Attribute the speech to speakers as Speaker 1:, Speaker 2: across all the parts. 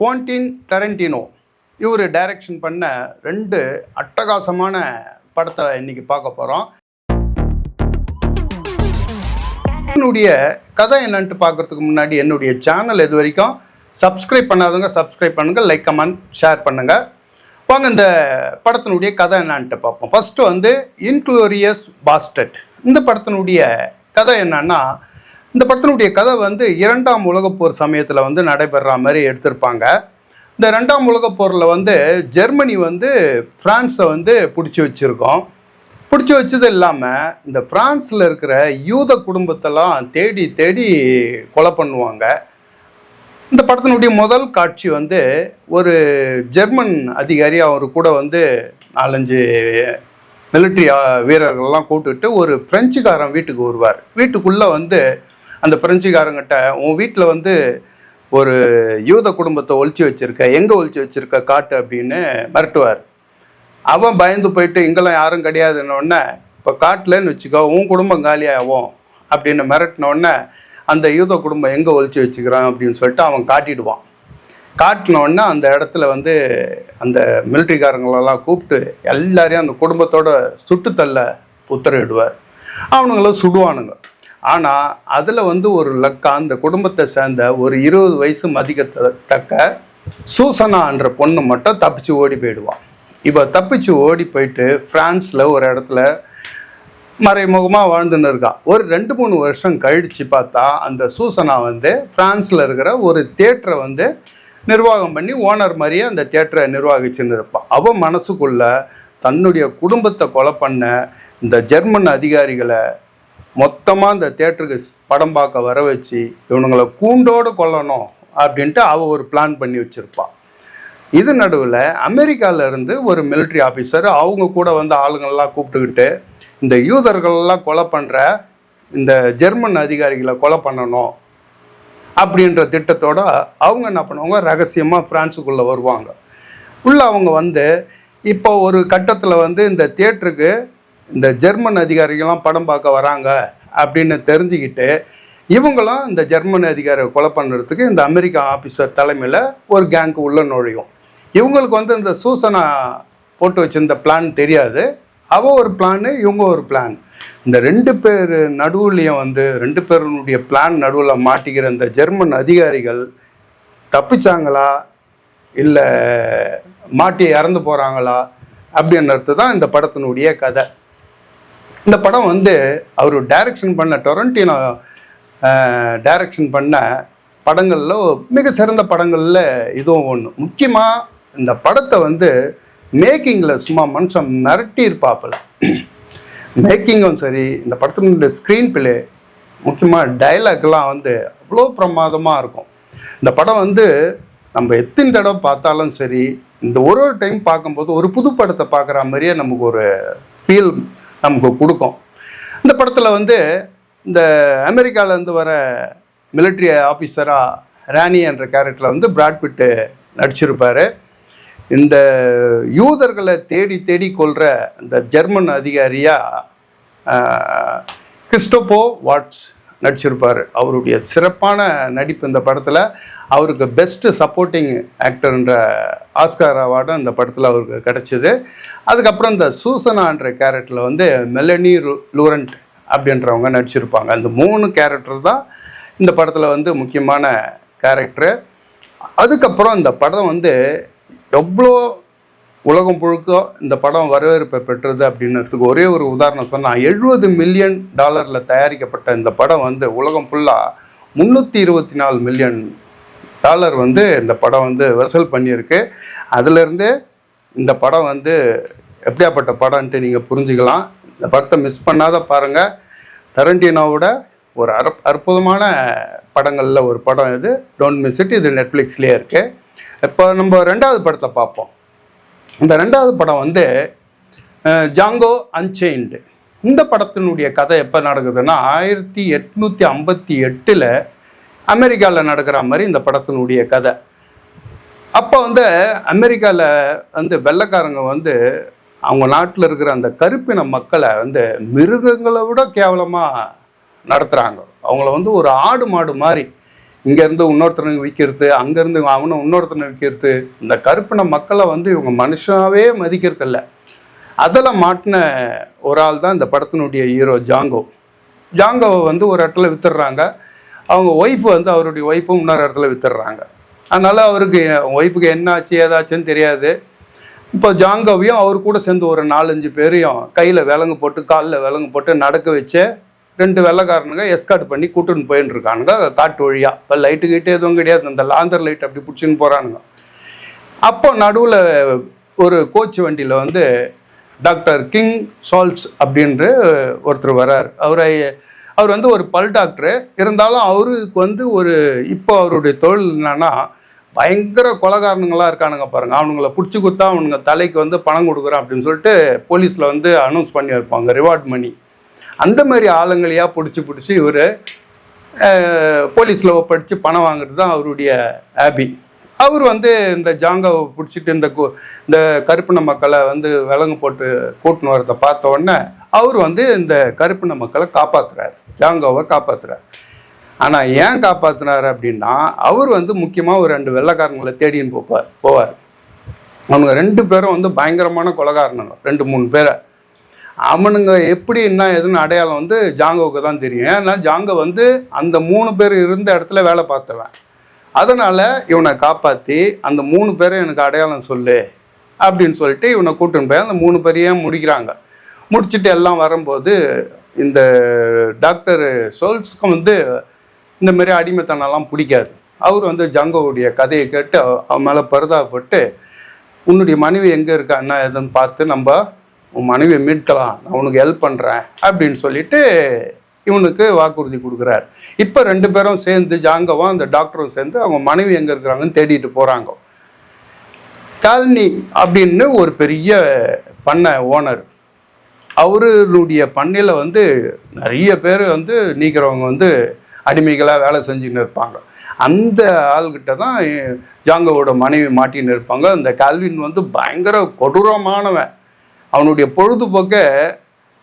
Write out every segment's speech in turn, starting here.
Speaker 1: குவாண்டின் Tarantino இவர் direction பண்ண 2 அட்டகாசமான படத்தை இன்னைக்கு பார்க்க போகிறோம். என்னுடைய கதை என்னன்ட்டு பார்க்குறதுக்கு முன்னாடி என்னுடைய சேனல் இது வரைக்கும் சப்ஸ்கிரைப் பண்ணாதவங்க சப்ஸ்கிரைப் பண்ணுங்கள், லைக் கமெண்ட் ஷேர் பண்ணுங்கள். வாங்க இந்த படத்தினுடைய கதை என்னான்ட்டு பார்ப்போம். ஃபஸ்ட்டு வந்து இன்க்ளோரியஸ் பாஸ்டர்ட். இந்த படத்தினுடைய கதை என்னன்னா, இந்த படத்தினுடைய கதை வந்து 2ஆம் உலகப்போர் சமயத்தில் வந்து நடைபெற மாதிரி எடுத்திருப்பாங்க. இந்த 2ஆம் உலகப்போரில் வந்து ஜெர்மனி வந்து ஃப்ரான்ஸை வந்து பிடிச்சி வச்சுருக்கோம். பிடிச்சி வச்சது இல்லாமல் இந்த ஃப்ரான்ஸில் இருக்கிற யூத குடும்பத்தெல்லாம் தேடி தேடி கொலை பண்ணுவாங்க. இந்த படத்தினுடைய முதல் காட்சி வந்து ஒரு ஜெர்மன் அதிகாரி அவர் கூட வந்து 4-5 மிலிட்ரி வீரர்கள்லாம் கூப்பிட்டுட்டு ஒரு பிரெஞ்சுக்காரன் வீட்டுக்கு வருவார். வீட்டுக்குள்ளே வந்து அந்த பிரெஞ்சுக்காரங்கிட்ட, உன் வீட்டில் வந்து ஒரு யூத குடும்பத்தை ஒழிச்சு வச்சுருக்க, எங்கே ஒழிச்சு வச்சுருக்க காட்டு அப்படின்னு மிரட்டுவார். அவன் பயந்து போயிட்டு இங்கெல்லாம் யாரும் கிடையாதுன்னொடனே, இப்போ காட்டிலன்னு வச்சுக்கோ உன் குடும்பம் காலியாகும் அப்படின்னு மிரட்டினோடனே அந்த யூத குடும்பம் எங்கே ஒழிச்சு வச்சுக்கிறான் அப்படின்னு சொல்லிட்டு அவன் காட்டிடுவான். காட்டினோடனே அந்த இடத்துல வந்து அந்த மிலிட்ரிக்காரங்களெல்லாம் கூப்பிட்டு எல்லாரையும் அந்த குடும்பத்தோட சுட்டுத்தள்ள உத்தரவிடுவார். அவனுங்களும் சுடுவானுங்க. ஆனால் அதில் வந்து ஒரு லக்கா அந்த குடும்பத்தை சேர்ந்த ஒரு 20 வயசு மதிக்கத்தக்க சூசனான்ற பொண்ணு மட்டும் தப்பிச்சு ஓடி போயிடுவான். இப்போ தப்பிச்சு ஓடி போயிட்டு ஃப்ரான்ஸில் ஒரு இடத்துல மறைமுகமாக வாழ்ந்துன்னு இருக்கான். ஒரு 2-3 வருஷம் கழித்து பார்த்தா அந்த சூசனா வந்து ஃப்ரான்ஸில் இருக்கிற ஒரு தியேட்டரை வந்து நிர்வாகம் பண்ணி ஓனர் மாதிரியே அந்த தியேட்டரை நிர்வகிச்சுன்னு இருப்பான். அவன் மனசுக்குள்ள தன்னுடைய குடும்பத்தை கொலை பண்ண இந்த ஜெர்மன் அதிகாரிகளை மொத்தமாக இந்த தியேட்டருக்கு படம் பார்க்க வர வச்சு இவனுங்களை கூண்டோடு கொல்லணும் அப்படின்ட்டு அவள் ஒரு பிளான் பண்ணி வச்சுருப்பாள். இது நடுவில் அமெரிக்காவிலேருந்து ஒரு மிலிட்ரி ஆஃபீஸர் அவங்க கூட வந்து ஆளுங்கள்லாம் கூப்பிட்டுக்கிட்டு இந்த யூதர்களெல்லாம் கொலை பண்ணுற இந்த ஜெர்மன் அதிகாரிகளை கொலை பண்ணணும் அப்படின்ற திட்டத்தோடு அவங்க என்ன பண்ணுவாங்க, ரகசியமாக ஃப்ரான்ஸுக்குள்ளே வருவாங்க. உள்ளே அவங்க வந்து இப்போ ஒரு கட்டத்தில் வந்து இந்த தியேட்டருக்கு இந்த ஜெர்மன் அதிகாரிகள்லாம் படம் பார்க்க வராங்க அப்படின்னு தெரிஞ்சுக்கிட்டு இவங்களும் இந்த ஜெர்மன் அதிகாரியை கொலை பண்ணுறதுக்கு இந்த அமெரிக்கா ஆஃபீஸர் தலைமையில் ஒரு கேங்க்கு உள்ள நுழையும். இவங்களுக்கு வந்து இந்த சூசனா போட்டு வச்சிருந்த பிளான் தெரியாது. அவள் ஒரு பிளானு, இவங்க ஒரு பிளான். இந்த 2 பேர் நடுவுலையும் வந்து 2 பேருடைய பிளான் நடுவில் மாட்டிக்கிற இந்த ஜெர்மன் அதிகாரிகள் தப்பிச்சாங்களா இல்லை மாட்டி இறந்து போகிறாங்களா அப்படின்றது தான் இந்த படத்தினுடைய கதை. இந்த படம் வந்து அவர் டைரக்ஷன் பண்ண டொரண்டினோ டைரக்ஷன் பண்ண படங்களில் மிகச்சிறந்த படங்களில் இதுவும் ஒன்று. முக்கியமாக இந்த படத்தை வந்து மேக்கிங்கில் சும்மா மனுஷன் மிரட்டி இருப்பாப்பில். மேக்கிங்கும் சரி, இந்த படத்தினுடைய ஸ்க்ரீன் பிளே, முக்கியமாக டைலாக்லாம் வந்து அவ்வளோ பிரமாதமாக இருக்கும். இந்த படம் வந்து நம்ம எத்தனை தடவை பார்த்தாலும் சரி, இந்த ஒரு டைம் பார்க்கும்போது ஒரு புது படத்தை பார்க்குற மாதிரியே நமக்கு ஒரு ஃபீல் நமக்கு கொடுக்கும். இந்த படத்தில் வந்து இந்த அமெரிக்காவிலேருந்து வர மிலிட்ரி ஆஃபீஸராக ராணி என்ற கேரக்டரில் வந்து பிராட் பிட்டு நடிச்சிருப்பார். இந்த யூதர்களை தேடி தேடி கொள்கிற இந்த ஜெர்மன் அதிகாரியாக கிறிஸ்டோபோ வாட்ஸ் நடிச்சிருப்பார். அவருடைய சிறப்பான நடிப்பு இந்த படத்தில் அவருக்கு பெஸ்ட்டு சப்போர்ட்டிங் ஆக்டர்ன்ற ஆஸ்கார் அவார்டும் இந்த படத்தில் அவருக்கு கிடச்சிது. அதுக்கப்புறம் இந்த சூசனான்ற கேரக்டரில் வந்து மெலனி லூரண்ட் அப்படின்றவங்க நடிச்சிருப்பாங்க. அந்த 3 கேரக்டர் தான் இந்த படத்தில் வந்து முக்கியமான கேரக்டரு. அதுக்கப்புறம் இந்த படம் வந்து எவ்வளோ உலகம் முழுக்க இந்த படம் வரவேற்பை பெற்றது அப்படின்றதுக்கு ஒரே ஒரு உதாரணம் சொன்னால், $70 மில்லியன் தயாரிக்கப்பட்ட இந்த படம் வந்து உலகம் ஃபுல்லாக $324 மில்லியன் வந்து இந்த படம் வந்து வசூல் பண்ணியிருக்கு. அதிலிருந்து இந்த படம் வந்து எப்படியாப்பட்ட படம்ன்ட்டு நீங்கள் புரிஞ்சுக்கலாம். இந்த படத்தை மிஸ் பண்ணாத பாருங்கள். டரண்டினோவோட ஒரு அற்புதமான படங்களில் ஒரு படம் இது. Don't miss it. இது நெட்ஃப்ளிக்ஸ்லேயே இருக்குது. இப்போ நம்ம 2வது படத்தை பார்ப்போம். இந்த 2வது படம் வந்து ஜாங்கோ அன்செயின்டு. இந்த படத்தினுடைய கதை எப்போ நடக்குதுன்னா 1858 அமெரிக்காவில் நடக்கிற மாதிரி இந்த படத்தினுடைய கதை. அப்போ வந்து அமெரிக்காவில் வந்து வெள்ளைக்காரங்க வந்து அவங்க நாட்டில் இருக்கிற அந்த கருப்பின மக்களை வந்து மிருகங்களை விட கேவலமாக நடத்துகிறாங்க. அவங்கள வந்து ஒரு ஆடு மாடு மாதிரி இங்கேருந்து இன்னொருத்தனுக்கு விற்கிறது, அங்கேருந்து அவனை இன்னொருத்தனை விற்கிறது. இந்த கருப்பின மக்களை வந்து இவங்க மனுஷனாவே மதிக்கிறதில்ல. அதில் மாட்டின ஒரு ஆள் தான் இந்த படத்தினுடைய ஹீரோ ஜாங்கோ. ஜாங்கோவை வந்து ஒரு இடத்துல வித்துடுறாங்க. அவங்க ஒய்ஃபு வந்து அவருடைய ஒய்ஃபும் இன்னொரு இடத்துல வித்துடுறாங்க. அதனால் அவருக்கு ஒய்ஃபுக்கு என்ன ஆச்சு ஏதாச்சுன்னு தெரியாது. இப்போ ஜாங்கோவையும் அவர் கூட சேர்ந்து ஒரு 4-5 பேரையும் கையில் விலங்கு போட்டு காலில் விலங்கு போட்டு நடக்க வச்சு 2 வெள்ளைக்காரனுங்க எஸ்கார்ட் பண்ணி கூட்டுன்னு போயின்னு இருக்கானுங்க காட்டு வழியாக. இப்போ லைட்டு கிட்டே எதுவும் கிடையாது, அந்த லாந்தர் லைட் அப்படி பிடிச்சின்னு போகிறானுங்க. அப்போ நடுவில் ஒரு கோச் வண்டியில் வந்து டாக்டர் கிங் சால்ஸ் அப்படின்ற ஒருத்தர் வரார். அவர் வந்து ஒரு பல் டாக்டரு இருந்தாலும் அவருக்கு வந்து இப்போ அவருடைய தொழில் என்னன்னா பயங்கர கொலைகாரனுங்களாக இருக்கானுங்க பாருங்கள். அவனுங்களை பிடிச்சி கொடுத்தா அவனுங்க தலைக்கு வந்து பணம் கொடுக்குறான் அப்படின்னு சொல்லிட்டு போலீஸில் வந்து அனௌன்ஸ் பண்ணி வைப்பாங்க ரிவார்ட் மணி. அந்த மாதிரி ஆளுங்களையாக பிடிச்சி இவர் போலீஸில் ஒப்படைச்சு பணம் வாங்குறது தான் அவருடைய ஹாபி. அவர் வந்து இந்த ஜாங்கோவை பிடிச்சிட்டு இந்த கருப்பின மக்களை வந்து விலங்கு போட்டு கூட்டின்னு வரதை பார்த்த உடனே அவர் வந்து இந்த கருப்பின மக்களை காப்பாற்றுறாரு, ஜாங்கோவை காப்பாற்றுறாரு. ஆனால் ஏன் காப்பாற்றினார் அப்படின்னா அவர் வந்து முக்கியமாக ஒரு 2 வெள்ளைக்காரங்களை தேடின்னு போவார். அவனுங்க 2 பேரும் வந்து பயங்கரமான கொலைகாரனுங்க, 2-3 பேரை. அவனுங்க எப்படி என்ன எதுன்னு அடையாளம் வந்து ஜாங்கோவுக்கு தான் தெரியும். ஏன்னா ஜாங்கோ வந்து அந்த 3 பேர் இருந்த இடத்துல வேலை பார்த்தவன். அதனால் இவனை காப்பாற்றி அந்த 3 பேரை எனக்கு அடையாளம் சொல்லு அப்படின்னு சொல்லிட்டு இவனை கூட்டின்னு போய் அந்த 3 பேரையும் முடிக்கிறாங்க. முடிச்சுட்டு எல்லாம் வரும்போது இந்த டாக்டர் சோல்ஸ்க்கு வந்து இந்த மாதிரி அடிமைத்தனம்லாம் பிடிக்காது. அவர் வந்து ஜாங்கோவுடைய கதையை கேட்டு அவன் மேலே பரிதாபப்பட்டு உன்னுடைய மனைவி எங்கே இருக்கா என்ன எதுன்னு பார்த்து நம்ம உன் மனைவியை மீட்கலாம், நான் உனக்கு ஹெல்ப் பண்ணுறேன் அப்படின்னு சொல்லிட்டு இவனுக்கு வாக்குறுதி கொடுக்குறாரு. இப்போ 2 பேரும் சேர்ந்து ஜாங்கோவும் அந்த டாக்டரும் சேர்ந்து அவங்க மனைவி எங்கே இருக்கிறாங்கன்னு தேடிட்டு போகிறாங்க. காலனி அப்படின்னு ஒரு பெரிய பண்ணை ஓனர், அவருடைய பண்ணையில் வந்து நிறைய பேர் வந்து நீக்கிறவங்க வந்து அடிமைகளாக வேலை செஞ்சுன்னு இருப்பாங்க. அந்த ஆள்கிட்ட தான் ஜாங்கோவோட மனைவி மாட்டின்னு இருப்பாங்க. அந்த கால்வின் வந்து பயங்கர கொடூரமானவன். அவனுடைய பொழுதுபோக்கை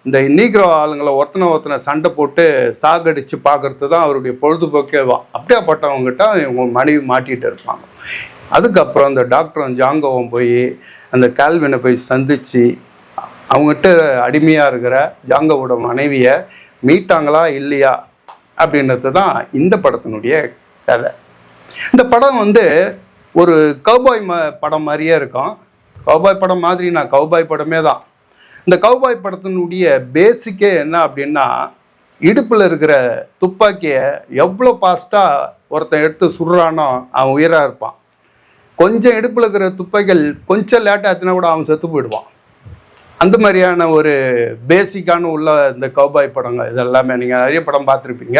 Speaker 1: இந்த நீக்கிற ஆளுங்களை ஒருத்தனை சண்டை போட்டு சாகடிச்சு பார்க்கறது தான் அவருடைய பொழுதுபோக்கே தான். அப்படியாப்பட்டவங்ககிட்ட இவங்க மனைவி மாட்டிகிட்டு இருப்பாங்க. அதுக்கப்புறம் அந்த டாக்டரும் ஜாங்கோவும் போய் அந்த கால்வினை போய் சந்தித்து அவங்ககிட்ட அடிமையாக இருக்கிற ஜாங்கோவோட மனைவியை மீட்டாங்களா இல்லையா அப்படின்றது தான் இந்த படத்தினுடைய கதை. இந்த படம் வந்து ஒரு கௌபாய் படம் மாதிரியே இருக்கும். கௌபாய் படம் மாதிரி நான் கௌபாய் படமே தான். இந்த கௌபாய் படத்தினுடைய பேசிக்கே என்ன அப்படின்னா இடுப்பில் இருக்கிற துப்பாக்கியை எவ்வளோ ஃபாஸ்ட்டாக ஒருத்தன் எடுத்து சுடுறானோ அவன் உயிராக இருப்பான். கொஞ்சம் இடுப்பில் இருக்கிற துப்பாக்கிகள் கொஞ்சம் லேட்டாக ஆச்சுன்னா கூட அவன் செத்து போயிடுவான். அந்த மாதிரியான ஒரு பேசிக்கான உள்ள இந்த கௌபாய் படங்கள் இதெல்லாமே நீங்கள் நிறைய படம் பார்த்துருப்பீங்க.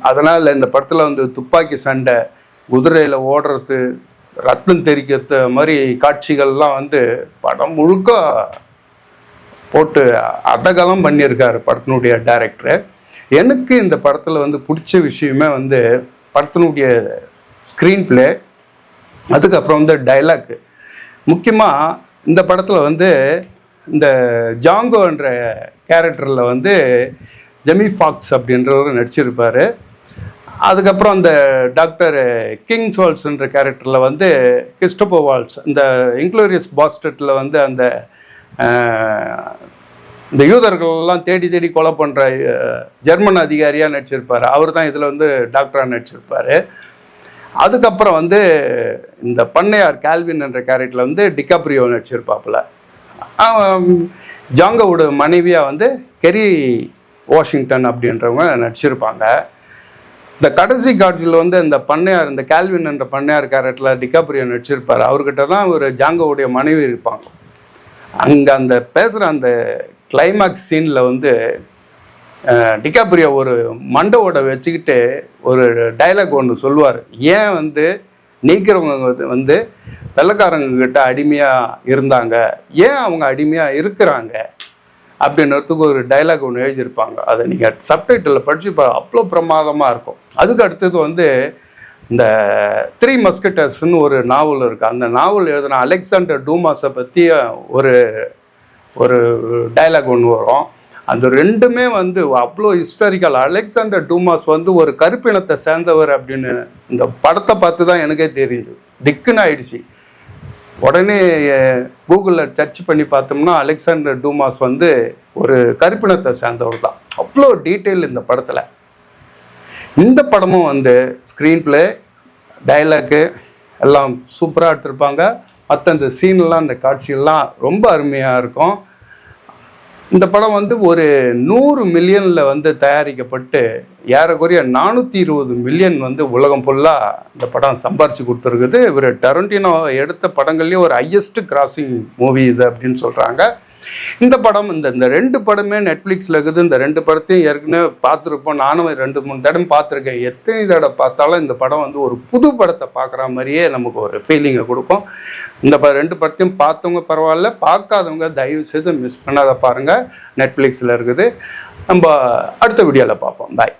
Speaker 1: அதனால் இந்த படத்தில் வந்து துப்பாக்கி சண்டை, குதிரையில் ஓடுறது, ரத்தம் தெரிக்கிறது மாதிரி காட்சிகள்லாம் வந்து படம் முழுக்க போட்டு அதகலம் பண்ணியிருக்காரு படத்தினுடைய டைரக்டரு. எனக்கு இந்த படத்தில் வந்து பிடிச்ச விஷயமே வந்து படத்தினுடைய ஸ்க்ரீன் பிளே, அதுக்கப்புறம் வந்து டைலாக்கு. முக்கியமாக இந்த படத்தில் வந்து இந்த ஜாங்கோன்ற கேரக்டரில் வந்து ஜெமி ஃபாக்ஸ் அப்படின்றவர் நடிச்சிருப்பார். அதுக்கப்புறம் அந்த டாக்டர் கிங் சால்ஸ்ன்ற கேரக்டரில் வந்து கிறிஸ்டோபர் வால்ட்ஸ், இந்த இன்க்ளோரியஸ் பாஸ்டர்டில் வந்து அந்த இந்த யூதர்களெல்லாம் தேடி கொலை பண்ணுற ஜெர்மன் அதிகாரியாக நடிச்சிருப்பார். அவர் தான் இதில் வந்து டாக்டராக நடிச்சிருப்பார். அதுக்கப்புறம் வந்து இந்த பண்ணையார் கால்வின் என்ற கேரக்டரில் வந்து டிகாப்ரியோ நடிச்சிருப்பாப்புல. ஜாங்கோவோட மனைவியாக வந்து கெரி வாஷிங்டன் அப்படின்றவங்க நடிச்சிருப்பாங்க. இந்த கடைசி காட்சியில் வந்து இந்த பண்ணையார், இந்த கால்வின் என்ற பண்ணையார் கேரக்டரில் டிகாப்ரியோ நடிச்சிருப்பார். அவர்கிட்ட தான் ஒரு ஜாங்கோவுடைய மனைவி இருப்பாங்க. அங்கே அந்த பேசுகிற அந்த கிளைமாக்ஸ் சீனில் வந்து டிகாப்ரியோ ஒரு மண்டவோட வச்சுக்கிட்டு ஒரு டைலாக் ஒன்று சொல்லுவார். ஏன் வந்து நீக்கிறவங்க வந்து வெள்ளைக்காரங்கிட்ட அடிமையாக இருந்தாங்க, ஏன் அவங்க அடிமையாக இருக்கிறாங்க அப்படின்றதுக்கு ஒரு டைலாக் ஒன்று எழுதியிருப்பாங்க. அதை நீங்கள் சப்டைட்டில் படித்து அவ்வளோ பிரமாதமாக இருக்கும். அதுக்கு அடுத்தது வந்து இந்த 3 மஸ்கட்டர்ஸ்ன்னு ஒரு நாவல் இருக்குது. அந்த நாவல் எழுதின அலெக்சாண்டர் டூமாஸை பற்றி ஒரு டைலாக் ஒன்று வரும். அந்த ரெண்டுமே வந்து அவ்வளோ ஹிஸ்டாரிக்கல். அலெக்சாண்டர் டூமாஸ் வந்து ஒரு கருப்பினத்தை சேர்ந்தவர் அப்படின்னு இந்த படத்தை பார்த்து தான் எனக்கே தெரியுது. திக்குன்னு ஆயிடுச்சு. உடனே கூகுளில் சர்ச் பண்ணி பார்த்தோம்னா அலெக்சாண்டர் டூமாஸ் வந்து ஒரு கருப்பினத்தை சேர்ந்தவர் தான். அவ்வளோ டீட்டெயில் இந்த படத்தில். இந்த படமும் வந்து ஸ்க்ரீன் பிளே, டைலாக்கு எல்லாம் சூப்பராக எடுத்திருப்பாங்க. மற்ற அந்த சீன்லாம், அந்த காட்சியெல்லாம் ரொம்ப அருமையாக இருக்கும். இந்த படம் வந்து ஒரு 100 மில்லியனில் வந்து தயாரிக்கப்பட்டு ஏறக்குறைய 420 மில்லியன் வந்து உலகம் ஃபுல்லாக இந்த படம் சம்பாரிச்சு கொடுத்துருக்குது. இவர் டொரண்டினோ எடுத்த படங்கள்லேயே ஒரு ஹையஸ்ட் கிராசிங் மூவி இது அப்படின்னு சொல்கிறாங்க. இந்த படம் இந்த ரெண்டு படமே நெட்ஃப்ளிக்ஸில் இருக்குது. இந்த ரெண்டு படத்தையும் ஏற்கனவே பார்த்துருப்போம். நானும் 2-3 தடவை பார்த்துருக்கேன். எத்தனை தடவை பார்த்தாலும் இந்த படம் வந்து ஒரு புது படத்தை பார்க்குற மாதிரியே நமக்கு ஒரு ஃபீலிங்கை கொடுக்கும். இந்த ரெண்டு படத்தையும் பார்த்தவங்க பரவாயில்ல, பார்க்காதவங்க தயவு செய்து மிஸ் பண்ணாத பாருங்கள். நெட்ஃப்ளிக்ஸில் இருக்குது. நம்ம அடுத்த வீடியோவில் பார்ப்போம். பாய்.